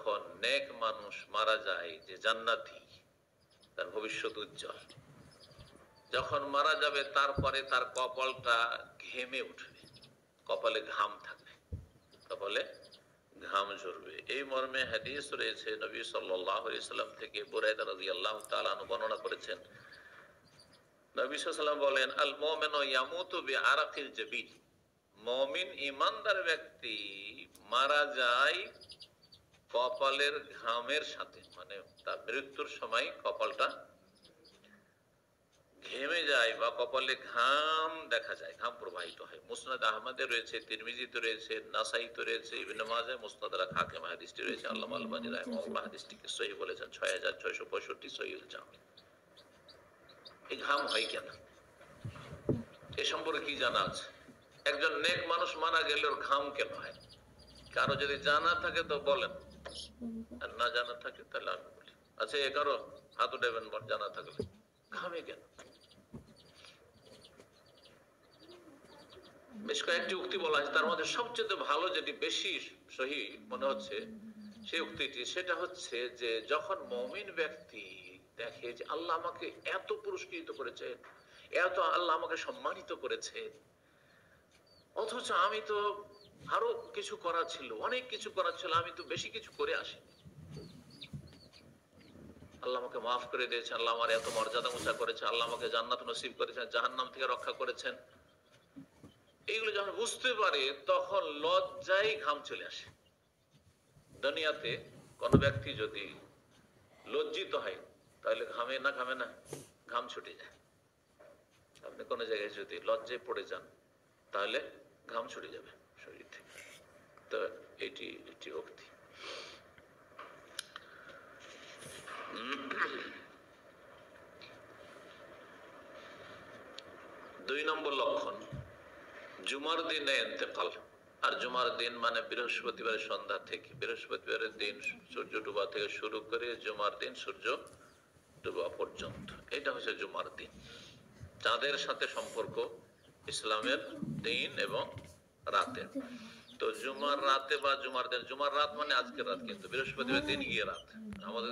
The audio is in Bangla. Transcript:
যখন নেক মানুষ মারা যায় যে জান্নাতি, তার ভবিষ্যৎ উজ্জ্বল। যখন মারা যাবে তারপরে তার কপালটা ঘেমে উঠবে, কপালে ঘাম থাকবে, কপালে ঘাম ঝরবে। এই মর্মে হাদিস রয়েছে, নবী সাল্লাল্লাহু আলাইহি সাল্লাম থেকে বুরায়দা রাদিয়াল্লাহু তাআলা আনহু বর্ণনা করেছেন, নবী সাল্লাল্লাহু আলাইহি ওয়াসাল্লাম বলেন, আল মুমিনু ইয়ামুতু বিআরাকিল জাবিন, মুমিন ঈমানদার ব্যক্তি মারা যায় কপালের ঘামের সাথে, মানে তার মৃত্যুর সময় কপালটা ঘেমে যায় বা কপালে ঘাম দেখা যায়, ঘাম প্রবাহিত হয়। মুসনাদ আহমদে রয়েছে, তিরমিজিতে রয়েছে, নাসাইতে রয়েছে, ইবনে মাজাহ, মুস্তাদরাক হাকিম হাদিসটি রয়েছে। আল্লামা আলবানী রাহিমাহুল্লাহ হাদিসটিকে সহিহ বলেছেন, 6665 সহিহুল জামি। এই ঘাম হয় কেন, এ সম্পর্কে কি জানা আছে? একজন নেক মানুষ মারা গেলে ওর ঘাম কেন হয়? কারো যদি জানা থাকে তো বলেন, আর না জানা থাকে তাহলে আমি বলি। আচ্ছা, এ কারো হাত উঠাবেন জানা থাকলে, ঘামে কেন? বেশ কয়েকটি উক্তি বলা আছে, তার মধ্যে সবচেয়ে ভালো, যেটি বেশি সহি মনে হচ্ছে সেই উক্তিটি, সেটা হচ্ছে যে যখন মুমিন ব্যক্তি দেখে যে আল্লাহ আমাকে এত পুরস্কৃত করেছে, এত আল্লাহ আমাকে সম্মানিত করেছে, অথচ আমি তো আরো কিছু করার ছিল, অনেক কিছু করার ছিল, আমি তো বেশি কিছু করে আসিনি, আল্লাহ আমাকে মাফ করে দিয়েছেন, আল্লাহ আমার এত মর্যাদা উঁচা করেছে, আল্লাহ আমাকে জান্নাত নসিব করেছেন, জাহান্নাম থেকে রক্ষা করেছেন, এইগুলো যখন বুঝতে পারে তখন লজ্জায় ঘাম চলে আসে। দুনিয়াতে কোন ব্যক্তি যদি লজ্জিত হয় তাহলে ঘামে না? ঘামে না? ঘাম ছুটে যায়। আপনি কোন জায়গায় যদি লজ্জায় পড়ে যান তাহলে ঘাম ছুটে যাবে শরীর থেকে। তো এটি উক্তি। দুই নম্বর লক্ষণ, জুমার দিনে ইন্তেকাল। আর জুমার দিন মানে বৃহস্পতিবারের সন্ধ্যা থেকে, বৃহস্পতিবারের দিন সূর্য ডুবা থেকে শুরু করে জুমার দিন সূর্য ডুবা পর্যন্ত, এটা হচ্ছে জুমার দিন। চাঁদের সাথে সম্পর্ক ইসলামের দিন এবং রাতের। তো জুমার রাতে বা জুমার দিন, জুমার রাত মানে আজকের রাত, কিন্তু বৃহস্পতিবার দিন গিয়ে রাত। আমাদের